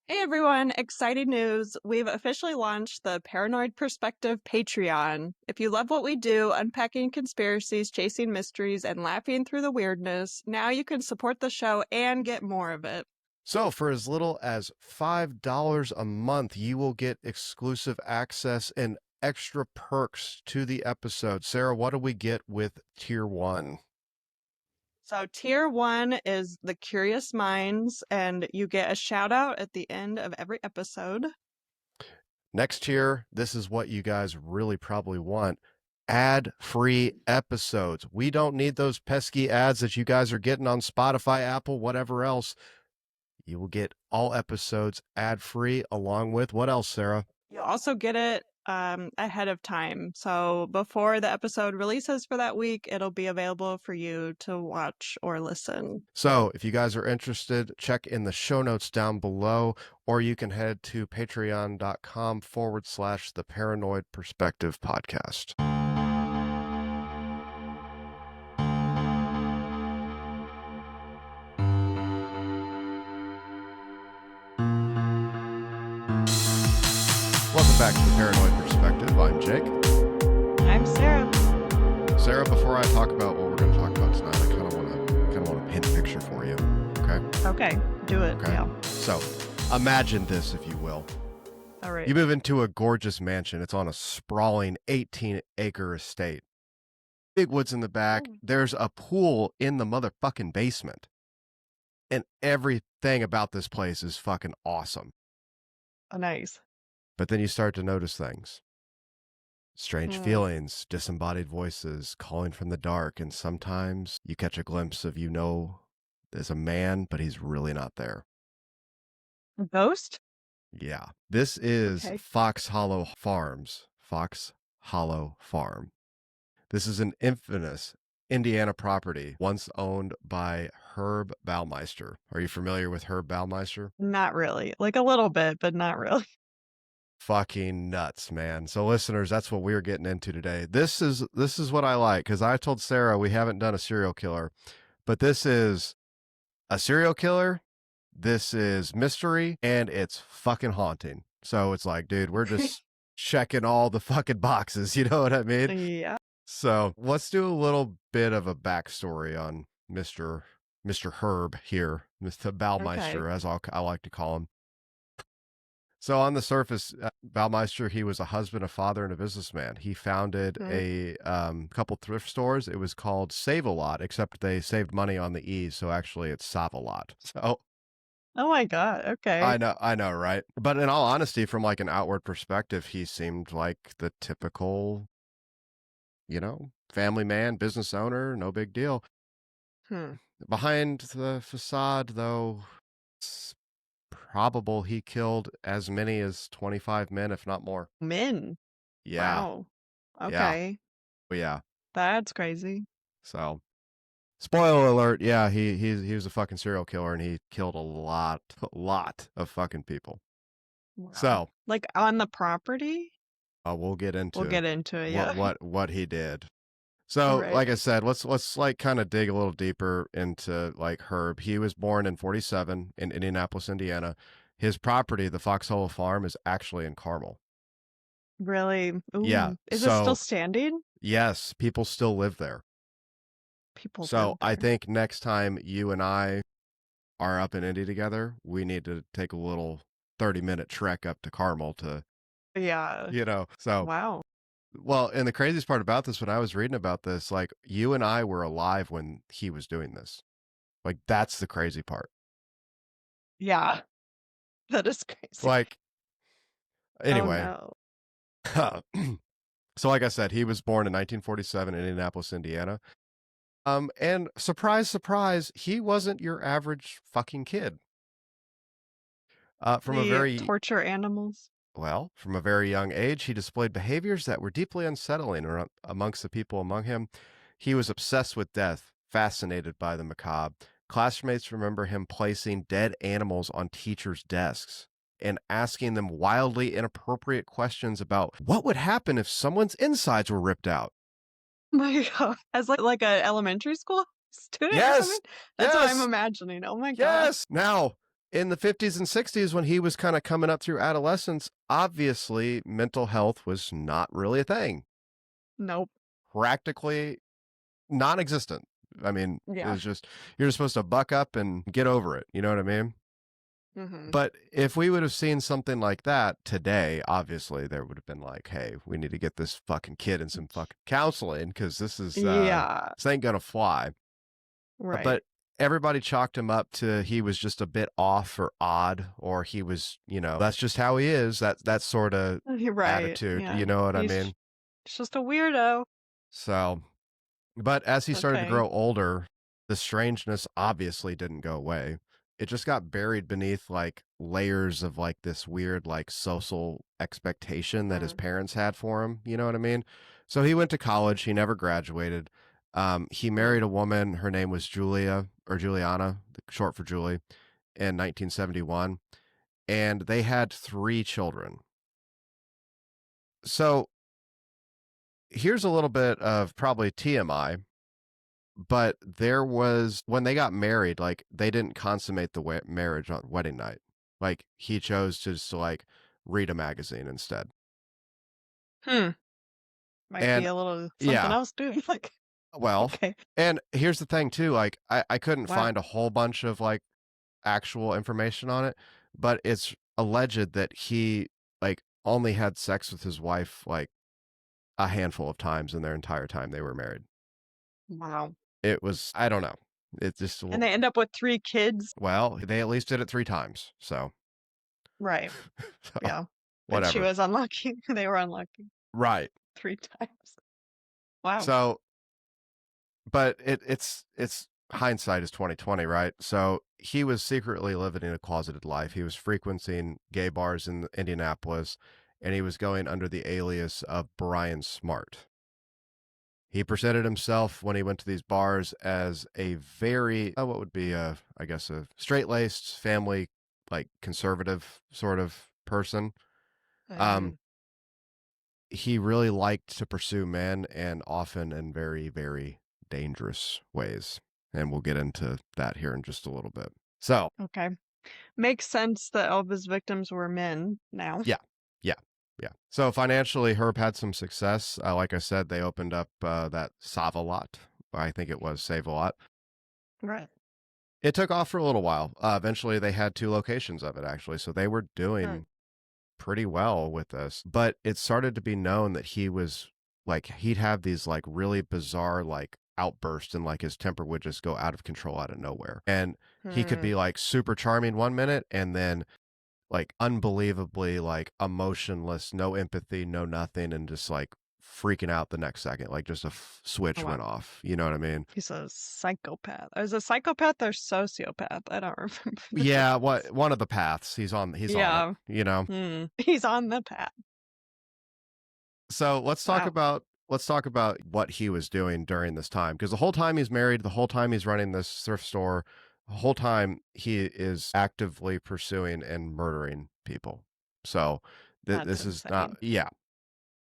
Hey everyone, exciting news. We've officially launched the Paranoid Perspective Patreon. If you love what we do, unpacking conspiracies, chasing mysteries, and laughing through the weirdness, now you can support the show and get more of it. So, for as little as $5 a month, you will get exclusive access and extra perks to the episode. Sarah, what do we get with Tier 1? So, Tier 1 is the Curious Minds, and you get a shout out at the end of every episode. Next tier, this is what you guys really probably want. Ad-free episodes. We don't need those pesky ads that you guys are getting on Spotify, Apple, whatever else. You will get all episodes ad-free along with what else, Sarah? You'll also get it ahead of time. So before the episode releases for that week, it'll be available for you to watch or listen. So if you guys are interested, check in the show notes down below, or you can head to patreon.com/the Paranoid Perspective Podcast. Welcome back to the Paranoid Perspective. I'm Jake. I'm Sarah. Sarah, before I talk about what we're going to talk about tonight, I kind of want to paint a picture for you. Okay. Okay, do it. Okay. Yeah. So, imagine this, if you will. All right. You move into a gorgeous mansion. It's on a sprawling 18-acre estate. Big woods in the back. Oh. There's a pool in the motherfucking basement. And everything about this place is fucking awesome. Oh, nice. But then you start to notice things. Strange feelings, disembodied voices calling from the dark, and sometimes you catch a glimpse of, there's a man, but he's really not there. A ghost? Yeah. This is Okay. Fox Hollow Farms. Fox Hollow Farm. This is an infamous Indiana property once owned by Herb Baumeister. Are you familiar with Herb Baumeister? Not really. Like a little bit, but not really. Fucking nuts, man. So listeners, that's what we're getting into today. This is what I like, because I told Sarah we haven't done a serial killer, but this is a serial killer, this is mystery, and it's fucking haunting. So it's like, dude, we're just checking all the fucking boxes, you know what I mean? Yeah. So let's do a little bit of a backstory on Mr. Herb here, Mr. Baumeister, as I like to call him. So on the surface, Baumeister, he was a husband, a father, and a businessman. He founded a couple thrift stores. It was called Save-A-Lot, except they saved money on the E, so actually it's Save-A-Lot. So, oh my God. Okay. I know, right? But in all honesty, from like an outward perspective, he seemed like the typical, family man, business owner, no big deal. Behind the facade, though, it's probable he killed as many as 25 men, if not more. Men? Yeah. Wow. Okay. Yeah. That's crazy. So, spoiler alert, yeah, he was a fucking serial killer, and he killed a lot of fucking people. Wow. So, like on the property? we'll get into it, yeah. What he did. So, like I said, let's like kind of dig a little deeper into like Herb. He was born in 1947 in Indianapolis, Indiana. His property, the Fox Hollow Farm, is actually in Carmel. Really? Ooh. Yeah. Is it still standing? Yes, people still live there. So I think next time you and I are up in Indy together, we need to take a little 30-minute trek up to Carmel to, so. Wow. Well, and the craziest part about this, when I was reading about this, like, you and I were alive when he was doing this. Like, that's the crazy part. Yeah. That is crazy. Like, anyway. Oh, no. So, like I said, he was born in 1947 in Indianapolis, Indiana. And surprise, surprise, he wasn't your average fucking kid. Torture animals? Well, from a very young age, he displayed behaviors that were deeply unsettling amongst the people among him. He was obsessed with death, fascinated by the macabre. Classmates remember him placing dead animals on teachers' desks and asking them wildly inappropriate questions about what would happen if someone's insides were ripped out. Oh my God. As like an elementary school student? Yes. Or something? That's what I'm imagining. Oh my God. Yes. Now, in the 50s and 60s, when he was kind of coming up through adolescence, obviously mental health was not really a thing. Nope. Practically non-existent. I mean, it Yeah. was just, you're just supposed to buck up and get over it. You know what I mean? Mm-hmm. But if we would have seen something like that today, obviously there would have been like, hey, we need to get this fucking kid in some fucking counseling because Yeah. this ain't gonna fly. Right. But everybody chalked him up to he was just a bit off or odd, or he was, that's just how he is. That sort of You're right. attitude. Yeah. You know what I He's mean? just a weirdo. So, but as he started to Okay. grow older, the strangeness obviously didn't go away. It just got buried beneath like layers of like this weird like social expectation that his Mm. parents had for him. You know what I mean? So he went to college. He never graduated. He Mm. married a woman. Her name was Julia or Juliana, short for Julie, in 1971, and they had 3 children. So here's a little bit of probably TMI, but there was when they got married, like they didn't consummate the marriage on wedding night. Like he chose to just like read a magazine instead. Hmm. Might be And a little something yeah, else too. Like, well, okay. and here's the thing too, like I couldn't Wow. find a whole bunch of like actual information on it, but it's alleged that he like only had sex with his wife like a handful of times in their entire time they were married. Wow. It was, I don't know. It's just And they end up with 3 kids. well, they at least did it 3 times. So, Right. so Yeah. But she whatever. was unlucky. They were unlucky Right. 3 times. Wow. So, but it's hindsight is 2020, right? So he was secretly living a closeted life. He was frequenting gay bars in Indianapolis, and he was going under the alias of Brian Smart. He presented himself when he went to these bars as a very, what would be I guess a straight-laced family, like conservative sort of person. Um, Mm. he really liked to pursue men and often in very, very dangerous ways. And we'll get into that here in just a little bit. So, Okay. Makes sense that all of his victims were men now. yeah, yeah, yeah. So financially, Herb had some success. Like I said, they opened up that Save-A-Lot. I think it was Save-A-Lot. Right. It took off for a little while. Eventually, they had 2 locations of it, actually. So they were Hmm. doing pretty well with this, but it started to be known that he was like he'd have these like really bizarre like outbursts and like his temper would just go out of control out of nowhere. And he could Hmm. be like super charming one minute and then like unbelievably like emotionless, no empathy, no nothing, and just like freaking out the next second. Like just a Oh, switch wow. went off. You know what I mean? He's a psychopath. Is a psychopath or sociopath? I don't remember the Yeah, difference. what one of the paths he's on it, Yeah. you know. Hmm. He's on the path. So Wow. let's talk about what he was doing during this time because the whole time he's married, the whole time he's running this thrift store, the whole time he is actively pursuing and murdering people. So That's this is not insane. yeah.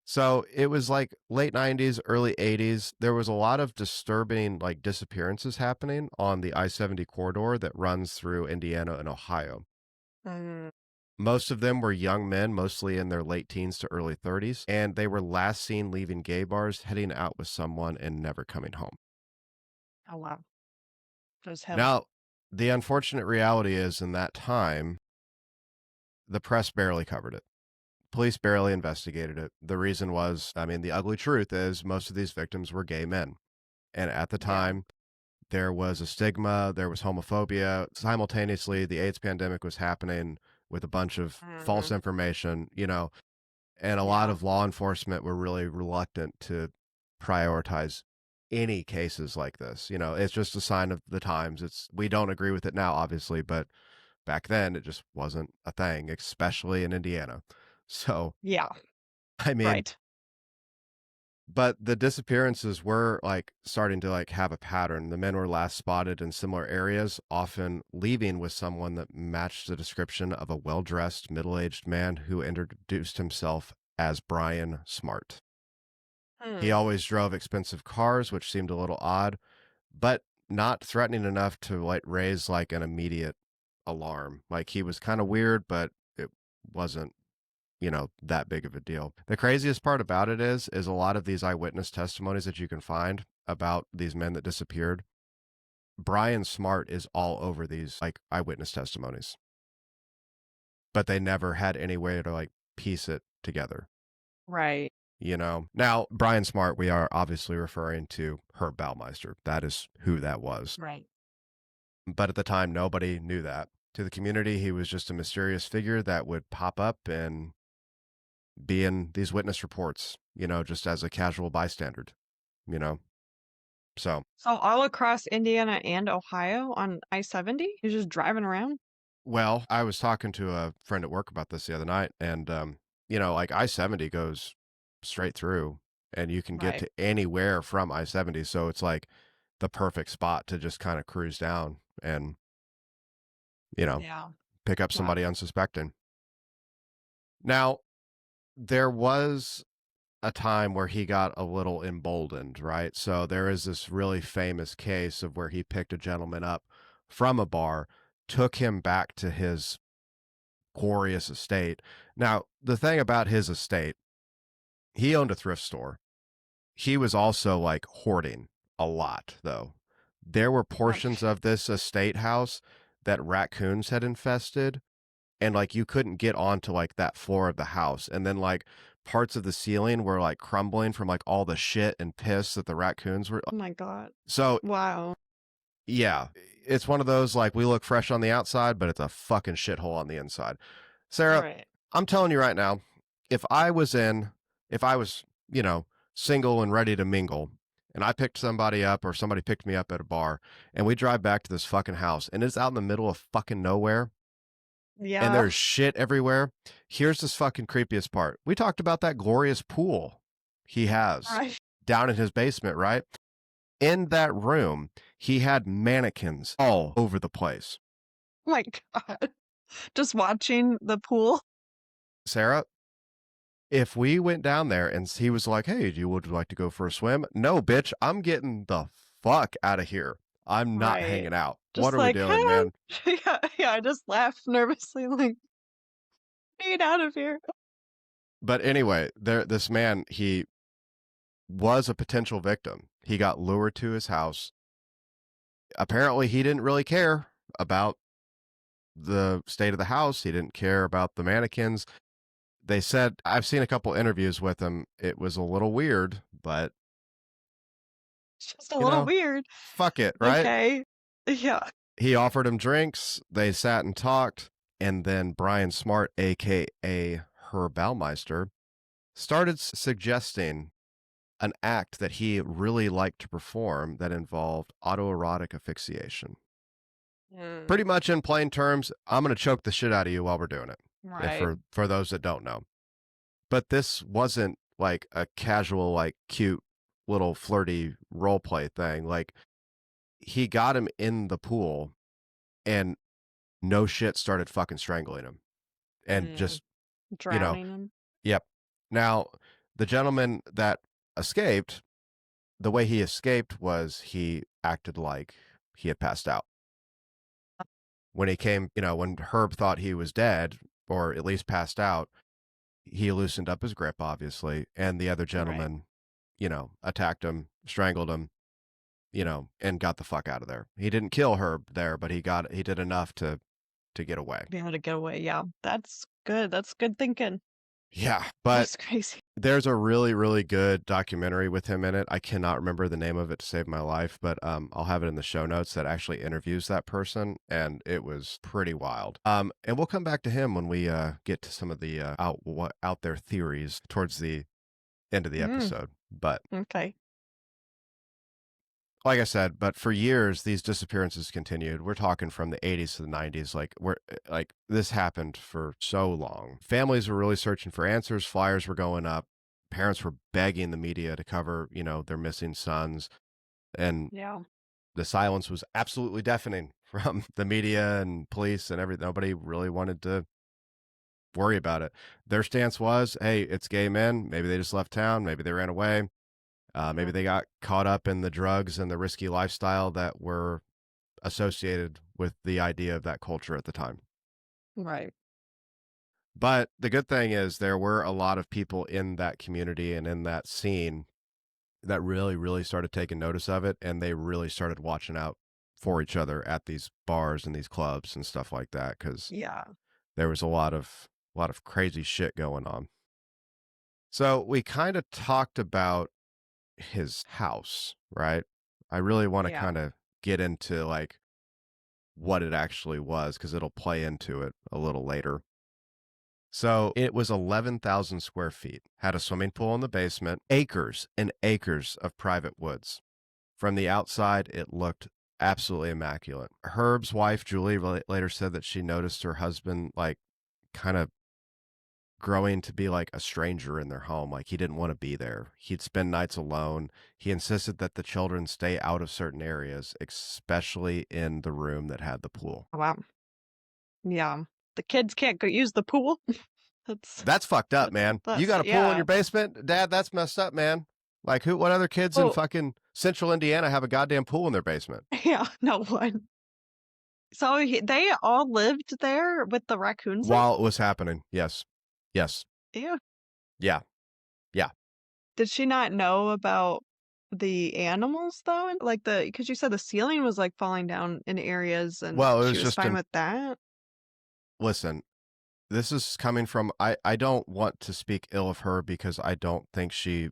So it was like late 90s, early 80s. There was a lot of disturbing like disappearances happening on the I-70 corridor that runs through Indiana and Ohio. Mm. Most of them were young men, mostly in their late teens to early 30s, and they were last seen leaving gay bars, heading out with someone, and never coming home. Oh, wow. There's him. Now, the unfortunate reality is in that time, the press barely covered it. Police barely investigated it. The reason was, I mean, the ugly truth is most of these victims were gay men. And at the Yeah. time, there was a stigma, there was homophobia. Simultaneously, the AIDS pandemic was happening with a bunch of false Hmm. information, and a lot Yeah. of law enforcement were really reluctant to prioritize any cases like this. It's just a sign of the times. We don't agree with it now, obviously, but back then it just wasn't a thing, especially in Indiana. So, Yeah. I mean, Right. but the disappearances were like starting to like have a pattern. The men were last spotted in similar areas, often leaving with someone that matched the description of a well-dressed, middle-aged man who introduced himself as Brian Smart. He Hmm. always drove expensive cars, which seemed a little odd, but not threatening enough to like raise like an immediate alarm. Like, he was kind of weird, but it wasn't, that big of a deal. The craziest part about it is a lot of these eyewitness testimonies that you can find about these men that disappeared. Brian Smart is all over these like eyewitness testimonies, but they never had any way to like piece it together. Right. Now, Brian Smart, we are obviously referring to Herb Baumeister. That is who that was. Right. But at the time, nobody knew that. To the community, he was just a mysterious figure that would pop up and be in these witness reports, just as a casual bystander, you know? So, So all across Indiana and Ohio on I-70? You're just driving around? well, I was talking to a friend at work about this the other night, and, like I-70 goes straight through, and you can get Right. to anywhere from I-70. So it's like the perfect spot to just kind of cruise down and, you know, Yeah. pick up Wow. somebody unsuspecting. Now, there was a time where he got a little emboldened, right? So there is this really famous case of where he picked a gentleman up from a bar, took him back to his glorious estate. Now, the thing about his estate, he owned a thrift store. He was also like hoarding a lot, though. There were portions of this estate house that raccoons had infested, and like you couldn't get onto like that floor of the house. And then like parts of the ceiling were like crumbling from like all the shit and piss that the raccoons were. Oh my God. So, Wow. yeah, it's one of those like we look fresh on the outside, but it's a fucking shithole on the inside. Sarah, Right. I'm telling you right now, if I was if I was, single and ready to mingle, and I picked somebody up or somebody picked me up at a bar, and we drive back to this fucking house, and it's out in the middle of fucking nowhere, and Yeah. there's shit everywhere. Here's this fucking creepiest part. We talked about that glorious pool he has Right. down in his basement, right? In that room, he had mannequins all over the place. Oh my God. Just watching the pool. Sarah, if we went down there and he was like, "Hey, would you like to go for a swim?" No, bitch, I'm getting the fuck out of here. I'm not Right. hanging out. What Just are we like, doing, hey. man? Yeah, yeah. I just laugh nervously, like, get out of here. But anyway, this man, he was a potential victim. He got lured to his house. Apparently, he didn't really care about the state of the house. He didn't care about the mannequins. They said, I've seen a couple interviews with him. It was a little weird, but It's just a you little know, weird. fuck it, right? Okay. Yeah. He offered him drinks. They sat and talked. And then Brian Smart, aka Herb Baumeister, started suggesting an act that he really liked to perform that involved autoerotic asphyxiation. Mm, Pretty much in plain terms, I'm going to choke the shit out of you while we're doing it. If right. for those that don't know. But this wasn't like a casual, like cute little flirty role play thing. Like he got him in the pool and no shit started fucking strangling him. And Mm, just, you know, drowning him. yep. Now, the gentleman that escaped, the way he escaped was he acted like he had passed out. When he came, when Herb thought he was dead or at least passed out, he loosened up his grip, obviously, and the other Right. gentleman, attacked him, strangled him, and got the fuck out of there. He didn't kill Herb there, but he did enough to get away. Be able to get away. Yeah. That's good. That's good thinking. Yeah, but That's crazy. there's a really, really good documentary with him in it. I cannot remember the name of it to save my life, but I'll have it in the show notes that actually interviews that person, and it was pretty wild. And we'll come back to him when we get to some of the out there theories towards the end of the Mm, episode. But okay. like I said, but for years these disappearances continued. We're talking from the 80s to the 90s. Like this happened for so long. Families were really searching for answers. Flyers were going up. Parents were begging the media to cover, their missing sons, and Yeah. the silence was absolutely deafening from the media and police and everything. Nobody really wanted to worry about it. Their stance was, hey, it's gay men. Maybe they just left town. Maybe they ran away. Maybe Mm, they got caught up in the drugs and the risky lifestyle that we're associated with the idea of that culture at the time. Right. But the good thing is there were a lot of people in that community and in that scene that really, really started taking notice of it, and they really started watching out for each other at these bars and these clubs and stuff like that, because Yeah. there was a lot of crazy shit going on. So we kind of talked about his house, right? I really want to Yeah. kind of get into like what it actually was because it'll play into it a little later. So it was 11,000 square feet, had a swimming pool in the basement, acres and acres of private woods. From the outside, it looked absolutely immaculate. Herb's wife, Julie, later said that she noticed her husband, like, kind of growing to be like a stranger in their home. Like, he didn't want to be there. He'd spend nights alone. He insisted that the children stay out of certain areas, especially in the room that had the pool. Wow. Yeah. The kids can't go use the pool. That's That's fucked up, man. You that's got a pool in yeah. your basement? Dad, that's messed up, man. Like, what other kids in Oh, fucking central Indiana have a goddamn pool in their basement? yeah, no one. So they all lived there with the raccoons in? While it was happening. Yes. Yes. Yeah. Yeah. Yeah. Did she not know about the animals though? And like because you said the ceiling was like falling down in areas and Well, it she was was just fine with that? listen, this is coming from, I don't want to speak ill of her because I think she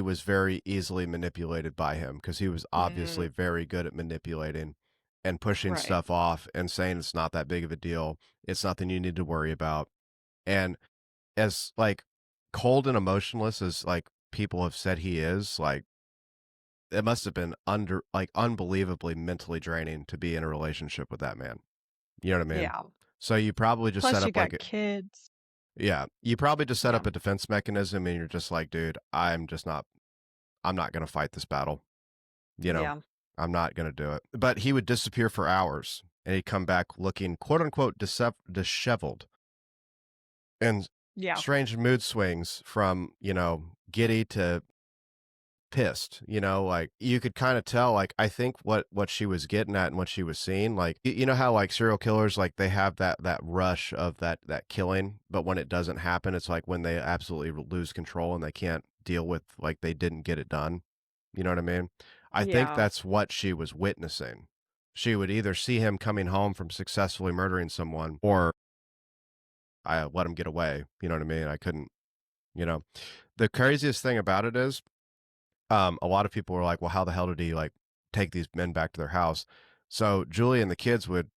was very easily manipulated by him because he was Mm, obviously very good at manipulating and pushing right. stuff off and saying it's not that big of a deal. It's nothing you need to worry about. And as like cold and emotionless as like people have said he is, like it must have been unbelievably mentally draining to be in a relationship with that man. You know what I mean? Yeah. So you probably just Plus set you up like got kids. yeah, you probably just set Yeah. up a defense mechanism and you're just like, dude, I'm not going to fight this battle. You know, Yeah. I'm not going to do it. But he would disappear for hours and he'd come back looking quote unquote disheveled and Yeah. strange mood swings from, giddy to pissed, like you could kind of tell, like I think what she was getting at and what she was seeing, like you know how like serial killers, like they have that rush of that killing, but when it doesn't happen, it's like when they absolutely lose control and they can't deal with like they didn't get it done. You know what I mean? I think Yeah. that's what she was witnessing. She would either see him coming home from successfully murdering someone or I let him get away. You know what I mean? I couldn't, you know. The craziest thing about it is a lot of people were like, well, how the hell did he like take these men back to their house? So Julie and the kids would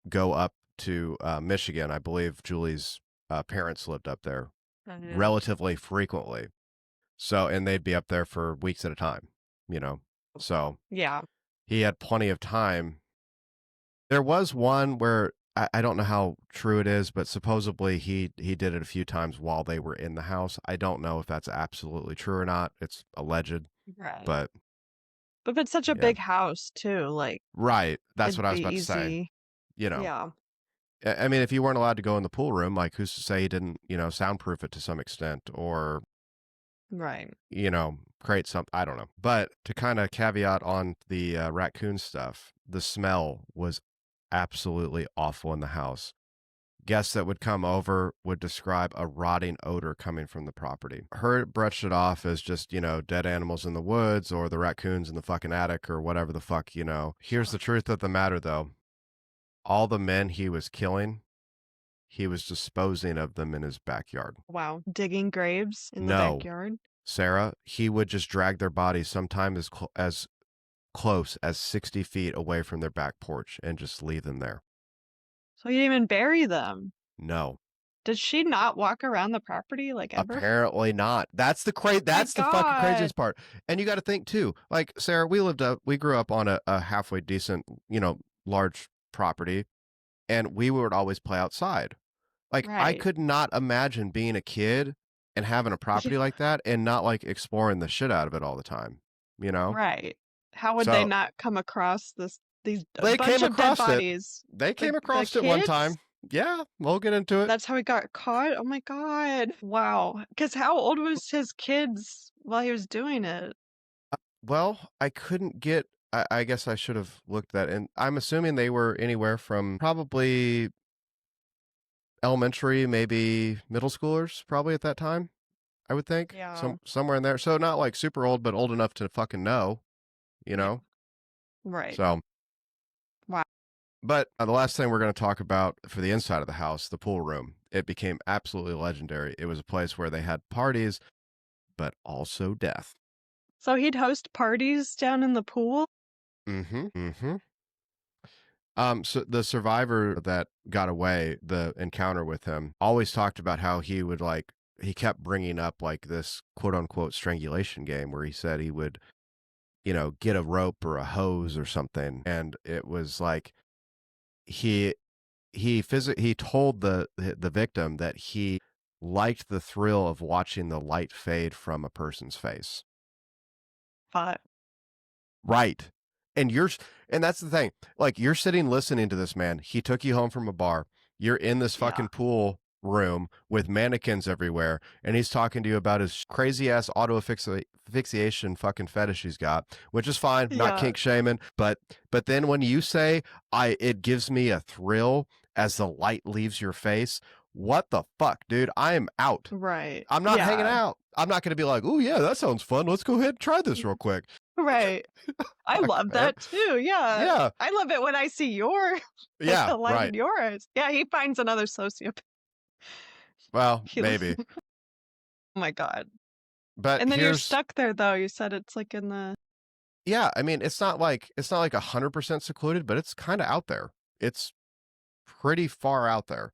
go up to Michigan. I believe Julie's parents lived up there Mhm. relatively frequently. So, and they'd be up there for weeks at a time, you know? So Yeah. he had plenty of time. There was one where I don't know how true it is, but supposedly he did it a few times while they were in the house. I don't know if that's absolutely true or not. It's alleged, Right. but But if it's such a yeah. big house too, like Right, that's what it'd I be was about to say, easy. you know? Yeah. I mean, if you weren't allowed to go in the pool room, like, who's to say he didn't, soundproof it to some extent or, Right. create some I don't know. But to kinda caveat on the, raccoon stuff, the smell was absolutely awful in the house. Guests that would come over would describe a rotting odor coming from the property. Her brushed it off as just, dead animals in the woods or the raccoons in the fucking attic or whatever the fuck, Here's the Sure. truth of the matter, though. All the men he was killing, he was disposing of them in his backyard. Wow. Digging graves in the No, backyard. Sarah, he would just drag their bodies sometimes as close as 60 feet away from their back porch and just leave them there. So you didn't even bury them. No, Did she not walk around the property like ever? apparently not. My That's the fucking God. craziest part. And you got to think too. Like Sarah, we grew up on a halfway decent, large property, and we would always play outside. Like, I Right. could not imagine being a kid and having a property Yeah. like that and not, like, exploring the shit out of it all the time, you know? Right. How would they So, not come across these a they bunch came of dead across it. bodies? They came The across it one kids? time. Yeah, we'll get into it. That's how he got caught? Oh my God. Wow. Because how old was his kids while he was doing it? Well, I couldn't get I guess I should have looked that in. I'm assuming they were anywhere from probably elementary, maybe middle schoolers, probably at that time. I would think Yeah. somewhere in there. So not like super old, but old enough to fucking know, you Yeah. know. Right. So, Wow. but the last thing we're going to talk about for the inside of the house, the pool room. It became absolutely legendary. It was a place where they had parties, but also death. So he'd host parties down in the pool? Mm-hmm. Mm-hmm. So the survivor that got away, the encounter with him, always talked about how he would like he kept bringing up like this quote unquote strangulation game where he said he would, get a rope or a hose or something, and it was like he he told the victim that he liked the thrill of watching the light fade from a person's face. But Right. And you're and that's the thing. Like you're sitting listening to this man. He took you home from a bar. You're in this yeah. fucking pool room with mannequins everywhere, and he's talking to you about his crazy ass asphyxiation fucking fetish he's got, which is fine, not Yeah. kink shaming, but then when you say it gives me a thrill as the light leaves your face, what the fuck, dude? I am out. Right. I'm not hanging Yeah. out. I'm not going to be like, "Oh yeah, that sounds fun. Let's go ahead and try this real quick." Right. I Fuck, love man. that too. Yeah. Yeah. I love it when I see your Yeah, the light in right. your eyes. Yeah, he finds another sociopath. Well, He, maybe. oh my God. But And then you're here's stuck there though. You said it's like in the yeah, I mean, it's not like 100% secluded, but it's kind of out there. It's pretty far out there.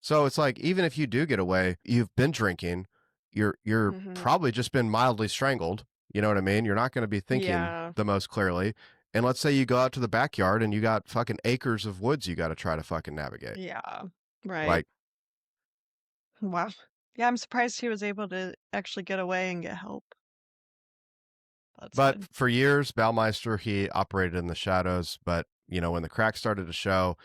So it's like even if you do get away, you've been drinking, you're Mhm. probably just been mildly strangled, you know what I mean? You're not going to be thinking Yeah. the most clearly. And let's say you go out to the backyard and you got fucking acres of woods you got to try to fucking navigate. Yeah. Right. Like Wow. Yeah, I'm surprised he was able to actually get away and get help. That's But good. for years, Baumeister, he operated in the shadows. But, when the cracks started to show,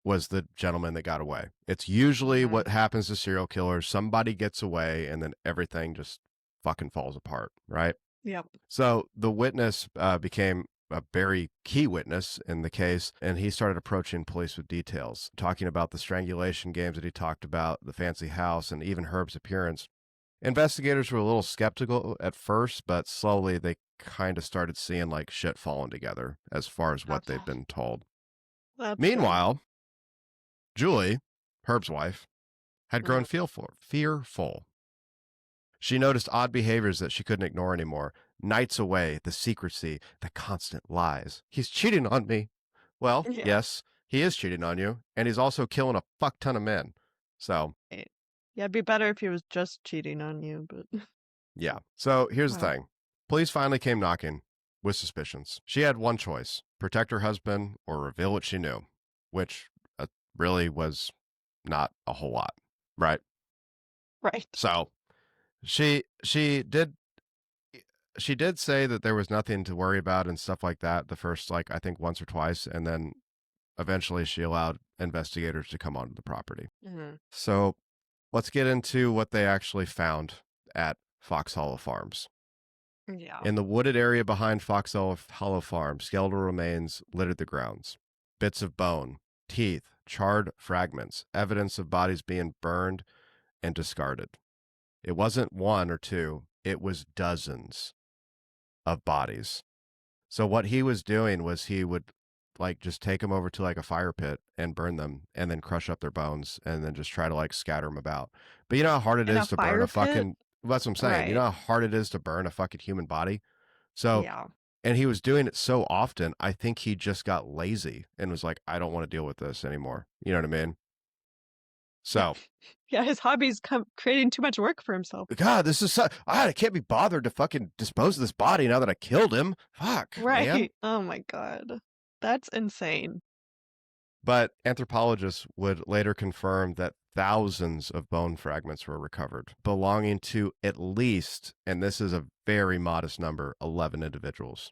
was the gentleman that got away. It's usually Mhm. what happens to serial killers. Somebody gets away and then everything just fucking falls apart, right? Yep. So the witness became a very key witness in the case, and he started approaching police with details, talking about the strangulation games that he talked about, the fancy house, and even Herb's appearance. Investigators were a little skeptical at first, but slowly they kind of started seeing like shit falling together as far as what That's they've been told. that's good. Meanwhile, Julie, Herb's wife, had grown Mhm. fearful. She noticed odd behaviors that she couldn't ignore anymore. Nights away, the secrecy, the constant lies. He's cheating on me. Well, Yeah. yes, he is cheating on you, and he's also killing a fuck ton of men. So, Right. Yeah, it'd be better if he was just cheating on you, but yeah. So here's the wow. thing. Police finally came knocking with suspicions. She had one choice: protect her husband or reveal what she knew, which really was not a whole lot, right? Right. So she did say that there was nothing to worry about and stuff like that the first like I think once or twice, and then eventually she allowed investigators to come onto the property. Mhm. So let's get into what they actually found at Fox Hollow Farms. Yeah. In the wooded area behind Fox Hollow Farm, skeletal remains littered the grounds. Bits of bone, teeth, charred fragments, evidence of bodies being burned and discarded. It wasn't one or two, it was dozens of bodies. So what he was doing was he would like just take them over to like a fire pit and burn them and then crush up their bones and then just try to like scatter them about. But you know how hard it In a is to burn fire a pit? fucking that's what I'm saying. You know Right. how hard it is to burn a fucking human body? So Yeah. and he was doing it so often, I think he just got lazy and was like, I don't want to deal with this anymore. You know what I mean? Yeah. So Yeah, his hobby's creating too much work for himself. God, this is I can't be bothered to fucking dispose of this body now that I killed him. Fuck, man. Right. Oh my God. That's insane. But anthropologists would later confirm that thousands of bone fragments were recovered, belonging to at least, and this is a very modest number, 11 individuals.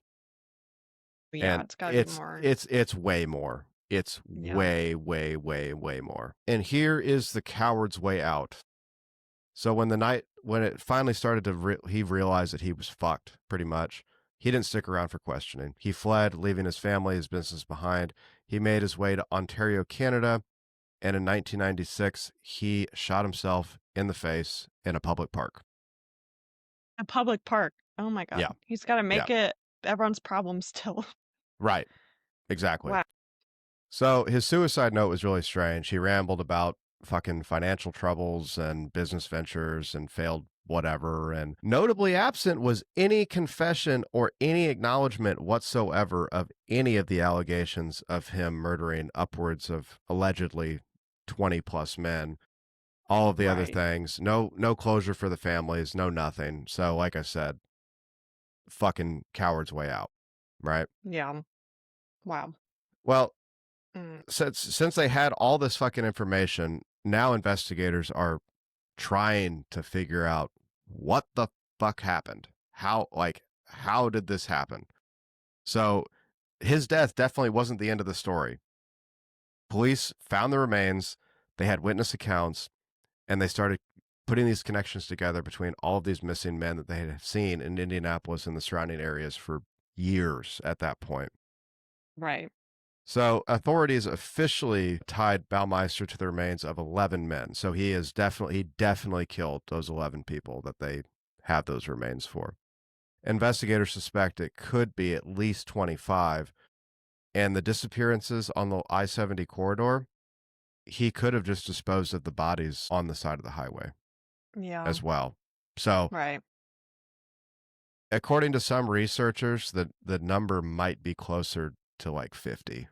Yeah, And it's gotta be it's more. it's it's way more. It's Yeah. way, way, way, way more. And here is the coward's way out. So when it finally started to he realized that he was fucked pretty much. He didn't stick around for questioning. He fled, leaving his family, his business behind. He made his way to Ontario, Canada, and in 1996, he shot himself in the face in a public park. A public park. Oh my Yeah, god. He's gotta yeah, make it everyone's problem still. right, exactly. Wow. So his suicide note was really strange. He rambled about fucking financial troubles and business ventures and failed whatever. And notably absent was any confession or any acknowledgement whatsoever of any of the allegations of him murdering upwards of allegedly 20 plus men. All of the other Right. things, no closure for the families, no nothing. So like I said, fucking coward's way out, right? Yeah. Wow. Well, Mm. since they had all this fucking information, now investigators are trying to figure out what the fuck happened. How did this happen? So his death definitely wasn't the end of the story. Police found the remains, they had witness accounts, and they started putting these connections together between all of these missing men that they had seen in Indianapolis and the surrounding areas for years at that point. Right. So authorities officially tied Baumeister to the remains of 11 men. So he definitely killed those 11 people that they have those remains for. Investigators suspect it could be at least 25. And the disappearances on the I-70 corridor, he could have just disposed of the bodies on the side of the highway Yeah. as well. So Right. according to some researchers, the number might be closer to like 50.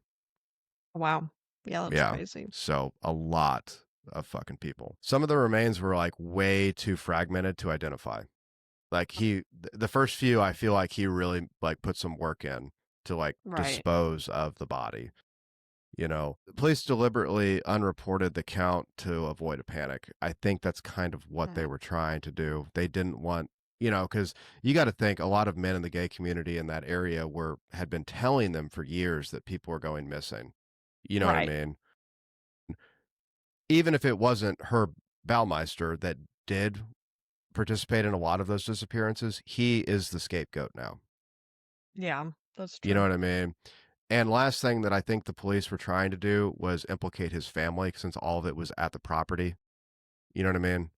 Wow. Yeah, that's Yeah. crazy. So a lot of fucking people. Some of the remains were like way too fragmented to identify. Like the first few, I feel like he really like put some work in to like Right. dispose of the body. Police deliberately unreported the count to avoid a panic. I think that's kind of what they Mhm. were trying to do. They didn't want, because you got to think a lot of men in the gay community in that area had been telling them for years that people were going missing. You know what I Right. mean? Even if it wasn't Herb Baumeister that did participate in a lot of those disappearances, he is the scapegoat now. Yeah, that's You know true. what I mean? And last thing that I think the police were trying to do was implicate his family since all of it was at the property. You know what I mean?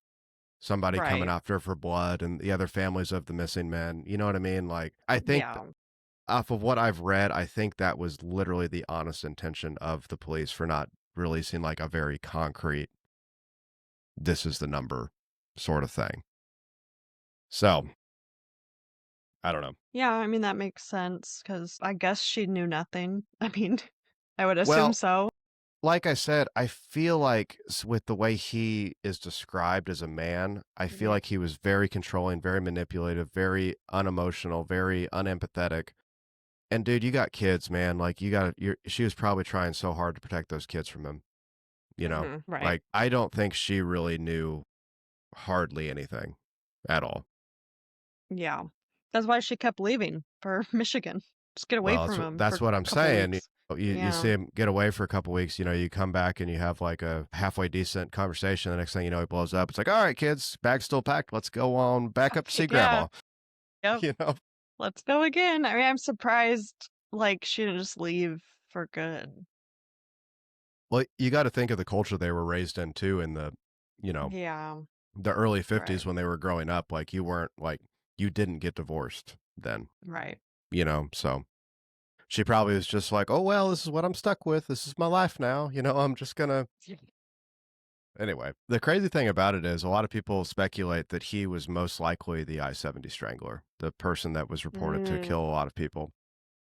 Somebody coming Right. after for blood and the other families of the missing men. You know what I mean? Like, I think Yeah. off of what I've read, I think that was literally the honest intention of the police for not releasing like a very concrete, this is the number sort of thing. So, I don't know. Yeah, I mean, that makes sense because I guess she knew nothing. I mean, I would assume Well, so. like I said, I feel like with the way he is described as a man, I feel Yeah. like he was very controlling, very manipulative, very unemotional, very unempathetic. And dude, you got kids, man. Like she was probably trying so hard to protect those kids from him, you know? Right. Like I don't think she really knew hardly anything at all. Yeah. That's why she kept leaving for Michigan. Just get away Well, from him for that's what I'm a couple saying. weeks. You see Yeah. him get away for a couple weeks, you come back and you have like a halfway decent conversation. The next thing you know, he blows up. It's like, all right, kids, bag's still packed. Let's go on back up to see Yeah. grandma. Yep. You know? Let's go again. I mean, I'm surprised like she didn't just leave for good. Well, you got to think of the culture they were raised in too in you know, Yeah. the early Right. 50s when they were growing up. Like you didn't get divorced then, Right. So she probably was just like, oh, well, this is what I'm stuck with. This is my life now. I'm just going to. Yeah. Anyway, the crazy thing about it is a lot of people speculate that he was most likely the I-70 strangler, the person that was reported to Mm, kill a lot of people.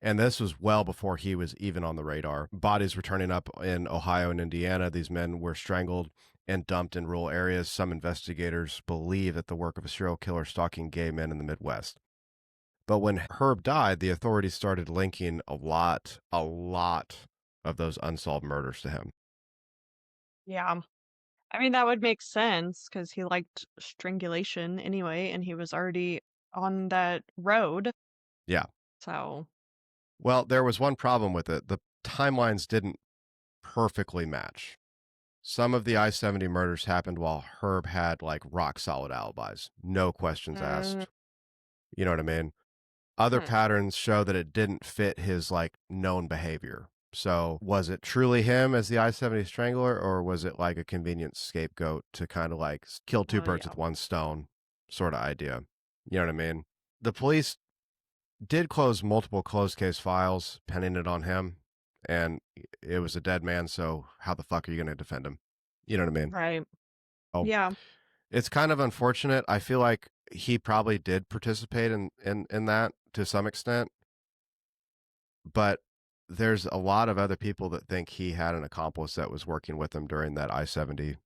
And this was well before he was even on the radar. Bodies were turning up in Ohio and Indiana. These men were strangled and dumped in rural areas. Some investigators believe that the work of a serial killer stalking gay men in the Midwest. But when Herb died, the authorities started linking a lot of those unsolved murders to him. yeah. I mean, that would make sense because he liked strangulation anyway, and he was already on that road. Yeah. So, Well, there was one problem with it. The timelines didn't perfectly match. Some of the I-70 murders happened while Herb had like rock solid alibis, no questions mm, asked. You know what I mean? other Hmm. patterns show that it didn't fit his like known behavior. So was it truly him as the I-70 strangler, or was it like a convenient scapegoat to kind of like kill two Oh, birds yeah. with one stone sort of idea? You know what I mean? The police did close multiple closed case files, penning it on him, and it was a dead man, so how the fuck are you going to defend him? You know what I mean? Right. Oh, Yeah. it's kind of unfortunate. I feel like he probably did participate in that to some extent, but there's a lot of other people that think he had an accomplice that was working with him during that I-70,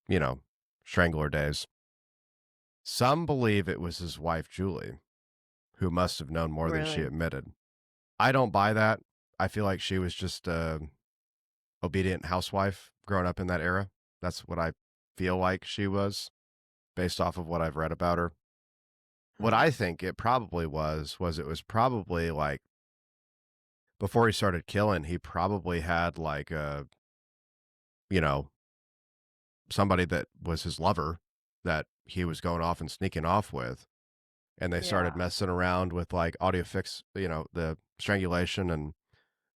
you know, strangler days. Some believe it was his wife, Julie, who must have known more than she Really. admitted. I don't buy that. I feel like she was just a obedient housewife growing up in that era. That's what I feel like she was based off of what I've read about her. What Hmm. I think it probably was it was probably like before he started killing, he probably had like a, you know, somebody that was his lover that he was going off and sneaking off with. And they started Yeah. messing around with like audio fix, the strangulation and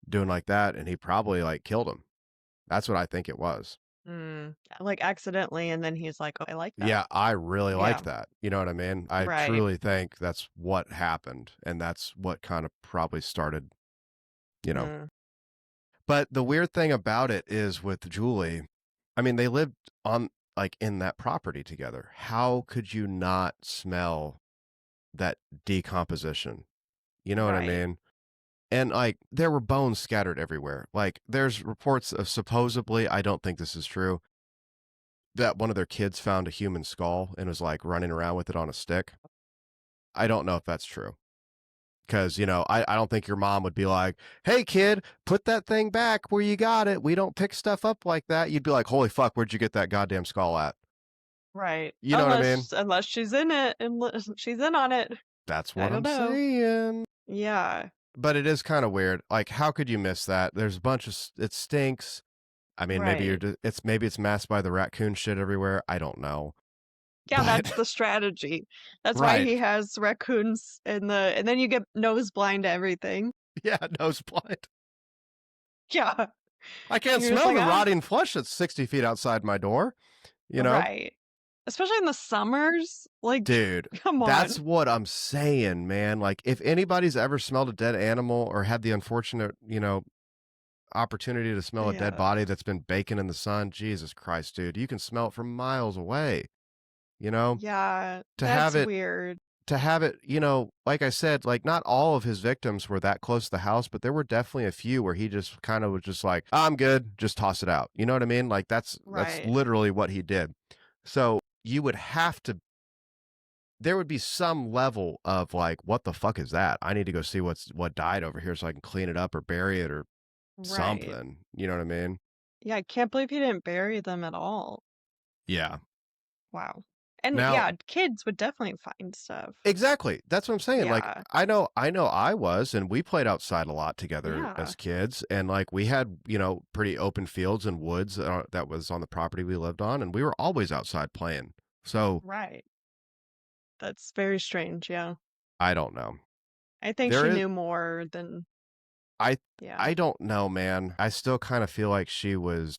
doing like that. And he probably like killed him. That's what I think it was. Mm. Like accidentally, and then he's like, "Oh, I like that." Yeah, I really Yeah. liked that. You know what I mean? I Right. truly think that's what happened. And that's what kind of probably started, you know. Mm. But the weird thing about it is with Julie, I mean, they lived on like in that property together. How could you not smell that decomposition? You know what I Right. mean? And like there were bones scattered everywhere. Like there's reports of supposedly, I don't think this is true, that one of their kids found a human skull and was like running around with it on a stick. I don't know if that's true. Because, I don't think your mom would be like, hey, kid, put that thing back where you got it. We don't pick stuff up like that. You'd be like, holy fuck, where'd you get that goddamn skull at? Right. You know what I mean? Unless she's in it and she's in on it. That's I what don't I'm know. saying. Yeah. But it is kind of weird. Like, how could you miss that? There's a bunch of, it stinks. I mean, maybe Right. maybe it's masked by the raccoon shit everywhere. I don't know. Yeah, But that's the strategy. That's why right. he has raccoons and then you get nose blind to everything. Yeah, nose blind. Yeah. I can't You're just smell like, the ah, rotting flesh that's 60 feet outside my door, you know? right. Especially in the summers. Like, Dude, come that's on. what I'm saying, man. Like, if anybody's ever smelled a dead animal or had the unfortunate, opportunity to smell a dead Yeah. body that's been baking in the sun, Jesus Christ, dude, you can smell it from miles away, you know? Yeah, To that's have it, weird. like I said, like not all of his victims were that close to the house, but there were definitely a few where he just kind of was just like, I'm good, just toss it out. You know what I mean? Like that's Right. literally what he did. So you would have to there would be some level of like, what the fuck is that? I need to go see what died over here so I can clean it up or bury it or Right. something. You know what I mean? Yeah, I can't believe he didn't bury them at all. Yeah. Wow. And Now, yeah, kids would definitely find stuff. exactly. That's what I'm saying. Like Yeah. I know I was and we played outside a lot together Yeah. as kids and like we had, pretty open fields and woods that was on the property we lived on and we were always outside playing. So, Right. That's very strange, yeah. I don't know. I think There she is knew more than I yeah. I don't know, man. I still kind of feel like she was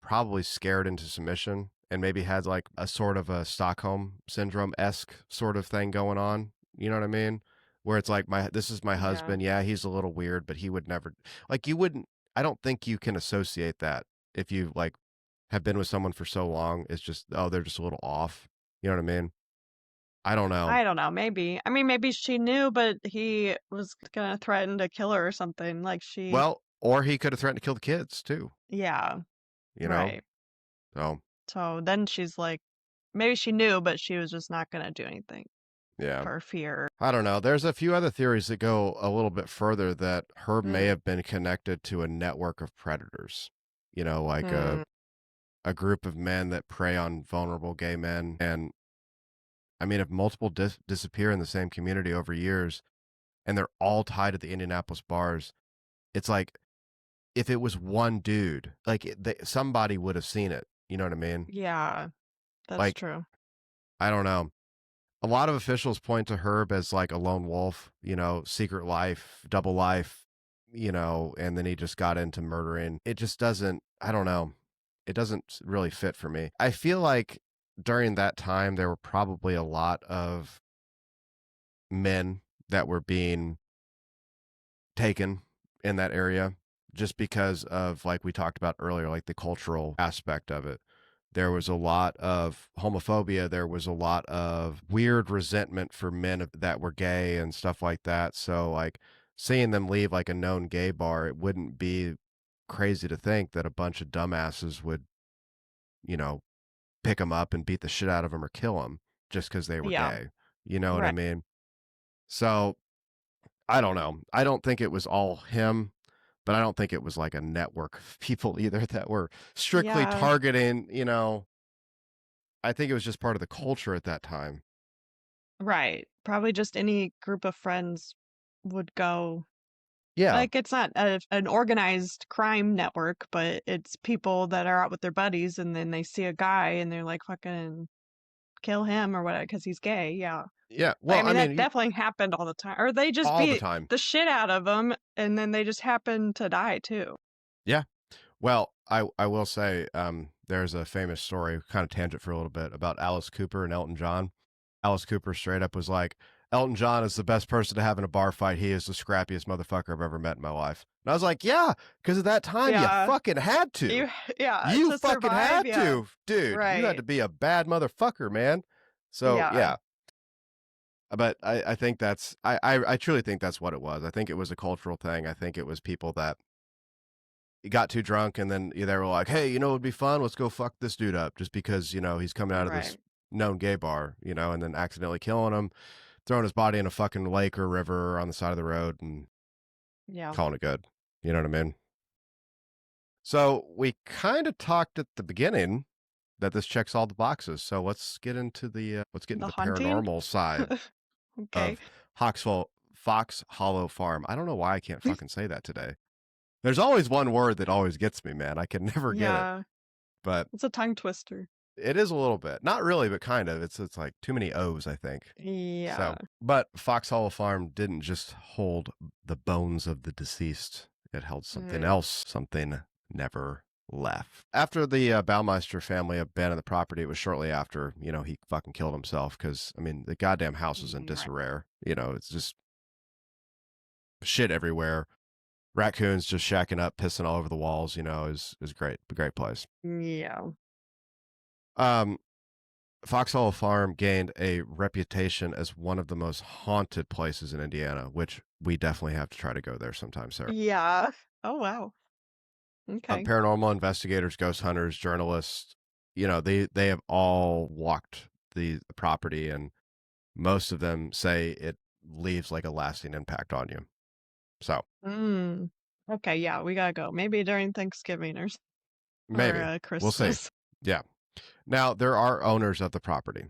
probably scared into submission and maybe had like a sort of a Stockholm syndrome esque sort of thing going on. You know what I mean? Where it's like this is my Yeah. husband. Yeah, he's a little weird, but he would never like you wouldn't. I don't think you can associate that if you like have been with someone for so long. It's just they're just a little off. You know what I mean? I don't know. I don't know, maybe. I mean, maybe she knew, but he was gonna threaten to kill her or something. Like she Well, or he could have threatened to kill the kids too. yeah, You know? right. So So then she's like maybe she knew, but she was just not gonna do anything yeah. for fear. I don't know. There's a few other theories that go a little bit further that Herb may Mm. have been connected to a network of predators. Like a Hmm. a group of men that prey on vulnerable gay men. And I mean, if multiple disappear in the same community over years, and they're all tied to the Indianapolis bars, it's like if it was one dude, like somebody would have seen it. You know what I mean? Yeah, that's Like true. I don't know. a lot of officials point to Herb as like a lone wolf, secret life, double life, and then he just got into murdering. It just doesn't, I don't know. It doesn't really fit for me. I feel like during that time, there were probably a lot of men that were being taken in that area just because of, like we talked about earlier, like the cultural aspect of it. There was a lot of homophobia. There was a lot of weird resentment for men that were gay and stuff like that. So, like, seeing them leave like a known gay bar, it wouldn't be crazy to think that a bunch of dumbasses would, you know, pick them up and beat the shit out of them or kill them just because they were Yeah. gay. You know what I Right. mean? So, I don't know. I don't think it was all him, but I don't think it was like a network of people either that were strictly Yeah. targeting. I think it was just part of the culture at that time. Right. Probably just any group of friends would go. Yeah. Like, it's not an organized crime network, but it's people that are out with their buddies and then they see a guy and they're like, fucking kill him or whatever because he's gay. Yeah. Yeah. Like, I Well, I mean, that mean, definitely happened all the time. Or they just all the beat time. the shit out of them and then they just happen to die too. Yeah. Well, I will say there's a famous story, kind of tangent for a little bit, about Alice Cooper and Elton John. Alice Cooper straight up was like, Elton John is the best person to have in a bar fight. He is the scrappiest motherfucker I've ever met in my life. And I was like, yeah, because at that time you Yeah. fucking had to. You, yeah. You To fucking survive. had Yeah. to, dude. You had to Right. be a bad motherfucker, man. So Yeah. yeah, but I think I truly think that's what it was. I think it was a cultural thing. I think it was people that got too drunk and then they were like, hey, it'd be fun. Let's go fuck this dude up just because he's coming out of this Right. known gay bar, and then accidentally killing him, throwing his body in a fucking lake or river on the side of the road and Yeah. calling it good. You know what I mean? So we kind of talked at the beginning that this checks all the boxes. So let's get into The the hunting? paranormal side Okay. of Fox Hollow Farm. I don't know why I can't fucking say that today. There's always one word that always gets me, man. I can never get it. Yeah. But It's a tongue twister. it is a little bit. Not really, but kind of. It's like too many O's, I think. Yeah. So, but Fox Hollow Farm didn't just hold the bones of the deceased. It held something Mm, else, something never left. After the Baumeister family abandoned the property, it was shortly after, he fucking killed himself because, I mean, the goddamn house was in right. disarray. It's just shit everywhere. Raccoons just shacking up, pissing all over the walls, is great. A great place. Yeah. Um, Foxhole Farm gained a reputation as one of the most haunted places in Indiana, which we definitely have to try to go there sometime, Sarah. Yeah. Oh, wow. Okay. Paranormal investigators, ghost hunters, journalists, they have all walked the property, and most of them say it leaves like a lasting impact on you. So Mm. Okay, yeah, we gotta go. Maybe during Thanksgiving or maybe we'll see. Christmas. Yeah. Now there are owners of the property.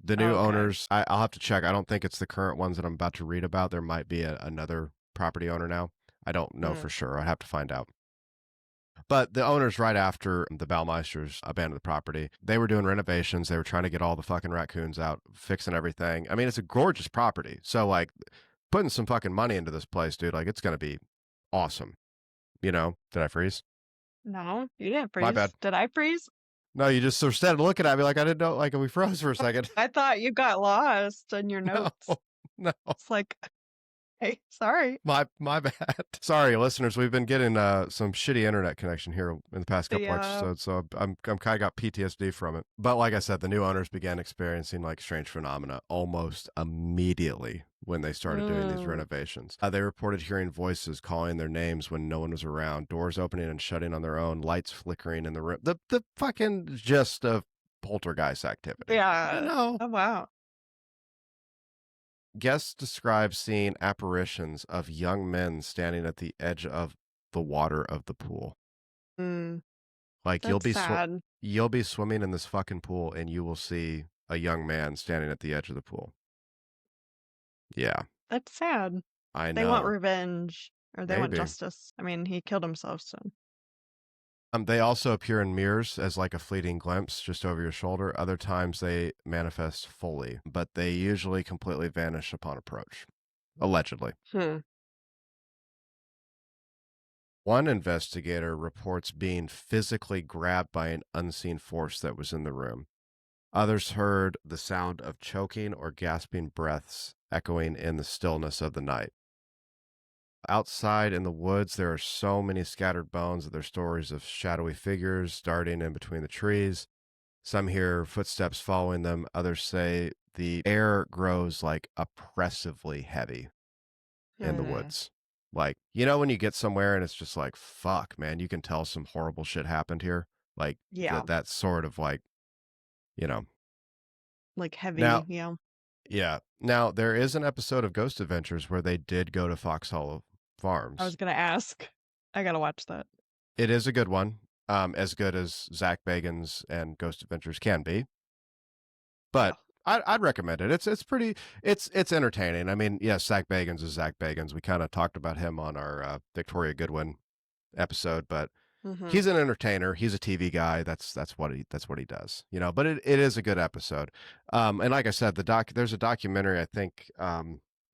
The new Okay. owners, I'll have to check. I don't think it's the current ones that I'm about to read about. There might be another property owner now. I don't know for Mm. sure. I have to find out. But the owners, right after the Baumeisters abandoned the property, they were doing renovations. They were trying to get all the fucking raccoons out, fixing everything. I mean, it's a gorgeous property. So, like, putting some fucking money into this place, dude, like, it's going to be awesome. Did I freeze? No, you didn't My bad. freeze. Did I freeze? No, you just sort of started looking at me like I didn't know, like we froze for a second. I thought you got lost in your No, notes. no. It's like, hey, sorry. My bad. Sorry, listeners. We've been getting some shitty internet connection here in the past couple Yeah. episodes, so I'm kind of got PTSD from it. But like I said, the new owners began experiencing like strange phenomena almost immediately when they started doing these Mm. renovations. They reported hearing voices calling their names when no one was around, doors opening and shutting on their own, lights flickering in the room. The fucking gist of poltergeist activity. Yeah. Oh, wow. Guests describe seeing apparitions of young men standing at the edge of the water of the pool. Mm. Like That's sad. you'll be swimming in this fucking pool and you will see a young man standing at the edge of the pool. Yeah, That's sad. I They want know. revenge or they want Maybe. justice. I mean, he killed himself, so. They also appear in mirrors as like a fleeting glimpse just over your shoulder. Other times they manifest fully, but they usually completely vanish upon approach, allegedly. Hmm. One investigator reports being physically grabbed by an unseen force that was in the room. Others heard the sound of choking or gasping breaths echoing in the stillness of the night. Outside in the woods, there are so many scattered bones that there are stories of shadowy figures darting in between the trees. Some hear footsteps following them. Others say the air grows like oppressively heavy in the Hmm. woods. Like, you know, when you get somewhere and it's just like, fuck, man, you can tell some horrible shit happened here. Like Yeah. that sort of like, you know. Like Now, heavy. Yeah. yeah. Now, there is an episode of Ghost Adventures where they did go to Fox Hollow I was Farms. gonna ask. I gotta watch that. It is a good one, as good as Zach Bagans and Ghost Adventures can be. Yeah. But I'd recommend it. It's pretty. It's entertaining. I mean, yes, Zach Bagans is Zach Bagans. We kind of talked about him on our Victoria Goodwin episode, but Hmm. he's an entertainer. He's a TV guy. That's what he does. You know. But it is a good episode. And like I said, there's a documentary I think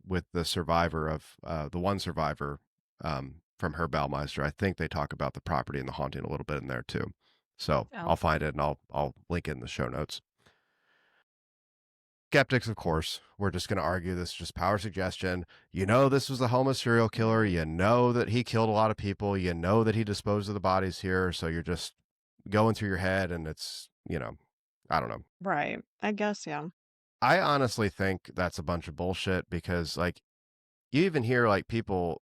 with the survivor of the one survivor from Herb Baumeister. I think they talk about the property and the haunting a little bit in there too. So Oh. I'll find it and I'll link it in the show notes. Skeptics, of course, we're just going to argue this is just power suggestion. You know, this was a homeless serial killer. Mm. You know that he killed a lot of people. You know that he disposed of the bodies here. So you're just going through your head, and it's, I don't know. Right. I guess. Yeah. I honestly think that's a bunch of bullshit because, like, you even hear, like, people,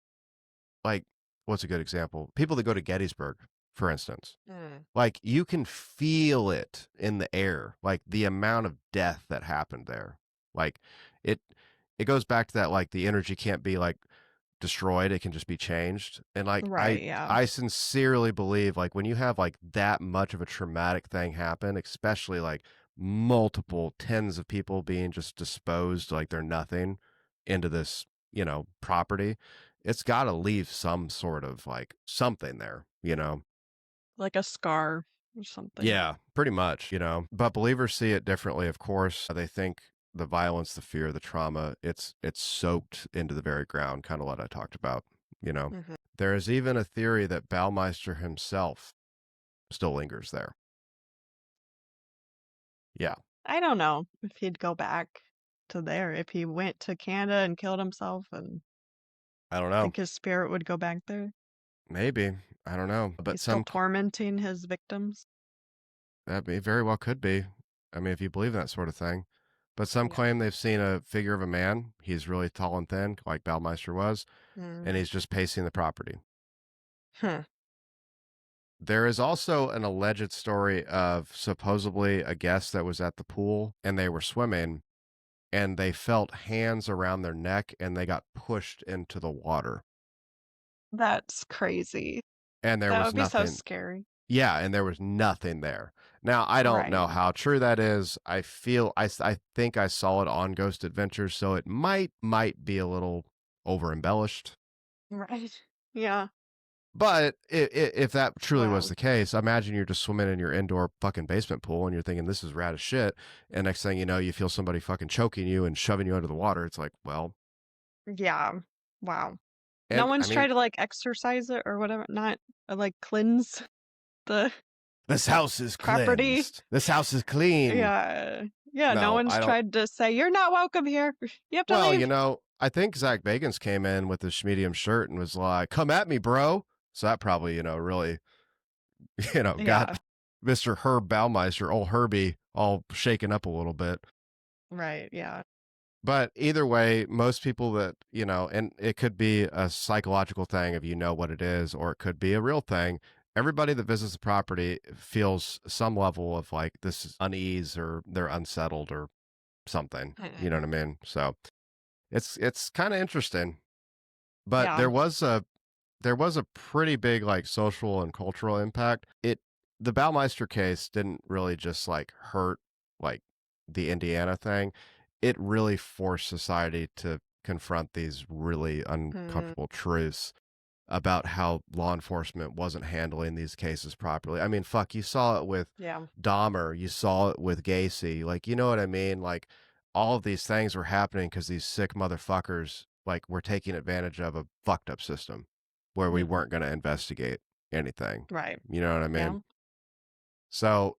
like, what's a good example? People that go to Gettysburg, for instance. Mm. Like, you can feel it in the air, like, the amount of death that happened there. Like, it it goes back to that, like, the energy can't be, like, destroyed, it can just be changed, and, like, I Right. Yeah. I sincerely believe, like, when you have, like, that much of a traumatic thing happen, especially, like, multiple tens of people being just disposed like they're nothing into this, property, it's gotta leave some sort of, like, something there, you know? Like a scar or something. Yeah, pretty much, But believers see it differently, of course. They think the violence, the fear, the trauma, it's soaked into the very ground, kind of what I talked about, you know. Hmm. There is even a theory that Baumeister himself still lingers there. Yeah, I don't know if he'd go back to there if he went to Canada and killed himself, and I don't know. think his spirit would go back there. Maybe. I don't know. But He's still tormenting his victims. very well could be. I mean, if you believe that sort of thing. But some Yeah. claim they've seen a figure of a man. He's really tall and thin, like Baumeister was, Mm. and he's just pacing the property. Huh. There is also an alleged story of supposedly a guest that was at the pool and they were swimming and they felt hands around their neck and they got pushed into the water That's crazy. and there That was would be so nothing. scary. Yeah, and there was nothing there. Now, I don't Right. know how true that is. I think I saw it on Ghost Adventures, so it might be a little over embellished. Right. Yeah. But if that truly was Wow. the case, imagine you're just swimming in your indoor fucking basement pool and you're thinking this is rad as shit. And next thing you know, you feel somebody fucking choking you and shoving you under the water. It's like, well, Yeah. Wow. No and I one's mean, tried to like exercise it or whatever, not like cleanse the this house is property. cleansed. This house is clean. Yeah. Yeah. No No, one's I don't. tried to say, you're not welcome here. You have to Well, leave. I think Zach Bagans came in with his medium shirt and was like, come at me, bro. So that probably, really, got Yeah. Mr. Herb Baumeister, old Herbie, all shaken up a little bit. Right. Yeah. But either way, most people that, and it could be a psychological thing if you know what it is, or it could be a real thing. Everybody that visits the property feels some level of like this is unease or they're unsettled or something. You know what I mean? So it's kind of interesting. But Yeah. there was a pretty big like social and cultural impact. The Baumeister case didn't really just like hurt like the Indiana thing. It really forced society to confront these really Mm. uncomfortable truths. about how law enforcement wasn't handling these cases properly. I mean, fuck, you saw it with Yeah. Dahmer, you saw it with Gacy. Like, you know what I mean? Like, all of these things were happening because these sick motherfuckers, like, were taking advantage of a fucked up system where we Hmm. weren't going to investigate anything. Right. You know what I Yeah. mean? So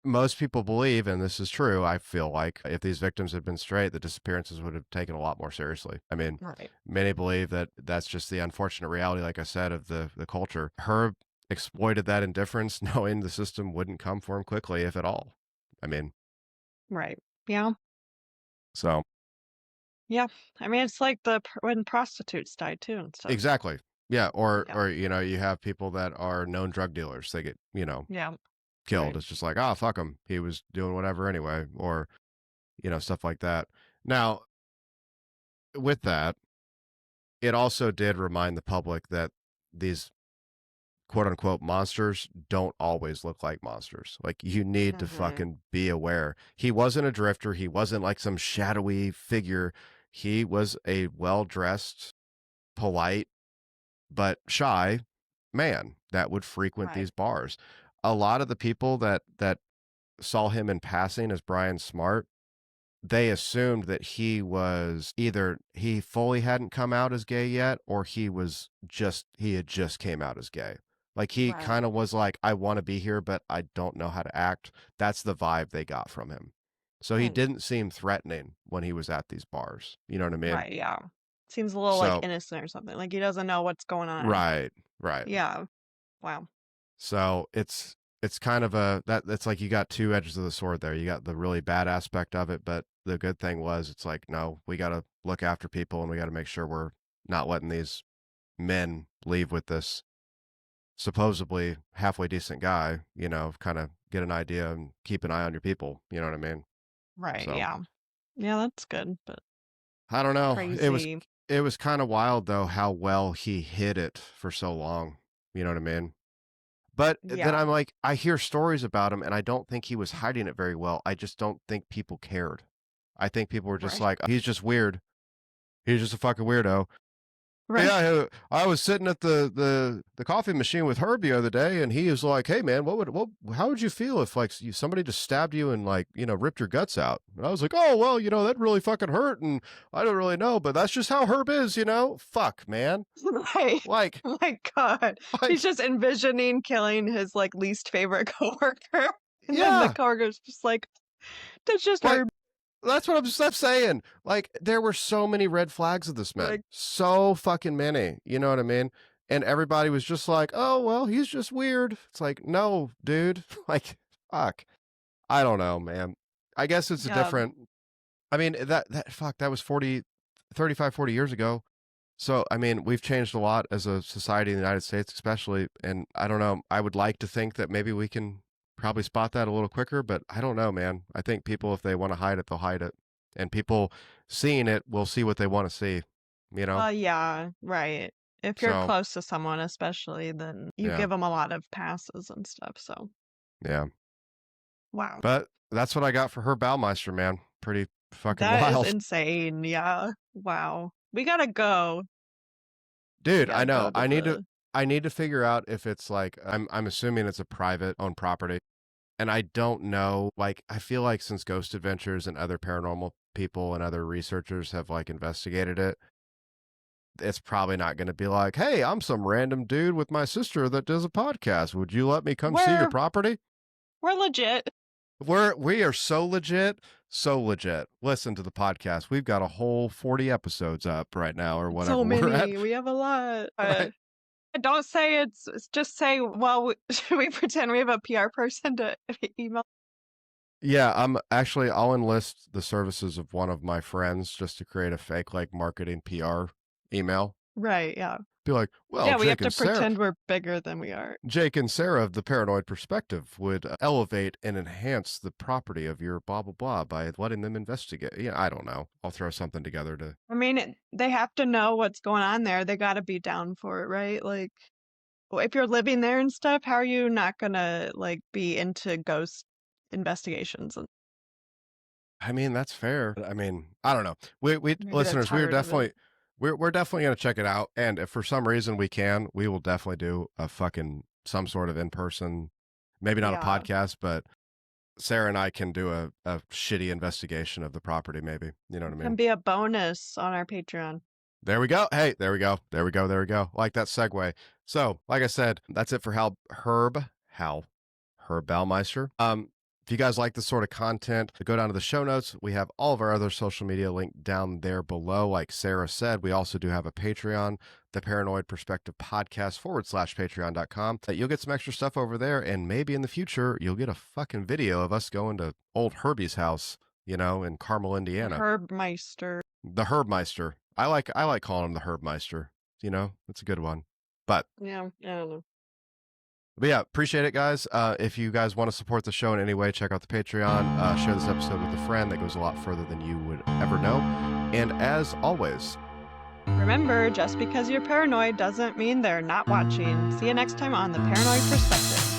most people believe, and this is true, I feel like if these victims had been straight, the disappearances would have taken a lot more seriously. I mean, Right. many believe that that's just the unfortunate reality, like I said, of the culture. Herb exploited that indifference, knowing the system wouldn't come for him quickly, if at all. I mean, Right. Yeah. so Yeah. I mean, it's like when prostitutes die too and stuff. exactly. Yeah, Yeah. or you have people that are known drug dealers. They get, Yeah. killed. Right. It's just like, oh, fuck him. He was doing whatever anyway, or stuff like that. Now, with that, it also did remind the public that these quote unquote monsters don't always look like monsters. Like, you need to Hmm. fucking be aware. He wasn't a drifter. He wasn't like some shadowy figure. He was a well dressed, polite, but shy man that would frequent Right. these bars. A lot of the people that saw him in passing as Brian Smart, they assumed that he was either he fully hadn't come out as gay yet, or he had just came out as gay. Like, he Right. kind of was like, I want to be here, but I don't know how to act. That's the vibe they got from him. So he Hmm. didn't seem threatening when he was at these bars. You know what I mean? Right. Yeah. Seems a little like So innocent or something. Like he doesn't know what's going on. right, right. Yeah. Wow. So it's kind of that's like you got two edges of the sword there. You got the really bad aspect of it, but the good thing was it's like, no, we got to look after people and we got to make sure we're not letting these men leave with this supposedly halfway decent guy, kind of get an idea and keep an eye on your people, you know what I mean? Right. So, Yeah. Yeah, that's good, but I don't know. crazy. It was kind of wild though how well he hid it for so long. You know what I mean? But then Yeah. I'm like, I hear stories about him, and I don't think he was hiding it very well. I just don't think people cared. I think people were just Right. like, he's just weird. He's just a fucking weirdo. Right. Yeah, I was sitting at the coffee machine with Herb the other day, and he was like, "Hey, man, how would you feel if like somebody just stabbed you and like ripped your guts out?" And I was like, "Oh well, that really fucking hurt, and I don't really know, but that's just how Herb is, you know." Fuck, man. Right. Like, Oh my God. He's like, just envisioning killing his like least favorite coworker. And then the yeah, coworker's just like, that's just like her. that's what I'm saying. Like, there were so many red flags of this man. Like, So fucking many. You know what I mean? And everybody was just like, oh, well, he's just weird. It's like, no, dude. Like, fuck. I don't know, man. I guess it's a yeah. different. I mean, fuck, that was 40 years ago. So, I mean, we've changed a lot as a society in the United States, especially. And I don't know. I would like to think that maybe we can probably spot that a little quicker, but I don't know, man. I think people, if they want to hide it, they'll hide it. And people seeing it will see what they want to see, you know? Well, yeah. Right. If you're So, close to someone, especially, then you yeah, give them a lot of passes and stuff. So, yeah. wow. But that's what I got for Herb Baumeister, man. Pretty fucking That is wild. insane. Yeah. Wow. We gotta go. We Dude, I gotta know. go to the. I need to figure out if it's like I'm assuming it's a private owned property. And I don't know, like, I feel like since Ghost Adventures and other paranormal people and other researchers have like investigated it, it's probably not going to be like, hey, I'm some random dude with my sister that does a podcast. Would you let me come see your We're property? we're legit. We are so legit, so legit. Listen to the podcast. We've got a whole 40 episodes up right now, or So whatever we're at. many. We have a lot. Right. Don't say it's just say, well, should we pretend we have a PR person to email? Yeah, I'll enlist the services of one of my friends just to create a fake like marketing PR email. Right, yeah. Be like, well, Yeah, we have to pretend we're bigger than we are. Jake and Sarah of the Paranoid Perspective would elevate and enhance the property of your blah blah blah by letting them investigate. Yeah, I don't know. I'll throw something together to. I mean, they have to know what's going on there. They got to be down for it, right? Like, if you're living there and stuff, how are you not gonna like be into ghost investigations? And I mean, that's fair. I mean, I don't know. We maybe they're listeners, we are tired of definitely it. we're definitely going to check it out. And if for some reason we can, we will definitely do a fucking some sort of in-person, maybe not a podcast, but Sarah and I can do a shitty investigation of the property, maybe. You know what I mean? Can be a bonus on our Patreon. There we go. Hey, there we go. There we go. There we go. Like that segue. So, like I said, that's it for Herb Baumeister. If you guys like this sort of content, go down to the show notes. We have all of our other social media linked down there below. Like Sara said, we also do have a Patreon, the Paranoid Perspective Podcast /patreon.com. You'll get some extra stuff over there, and maybe in the future, you'll get a fucking video of us going to old Herbie's house, in Carmel, Indiana. Herb Meister. The Herb Meister. I like calling him the Herb Meister. It's a good one. But yeah, I don't know. But yeah, appreciate it, guys. If you guys want to support the show in any way, check out the Patreon. Share this episode with a friend. That goes a lot further than you would ever know. And as always, remember, just because you're paranoid doesn't mean they're not watching. See you next time on The Paranoid Perspective.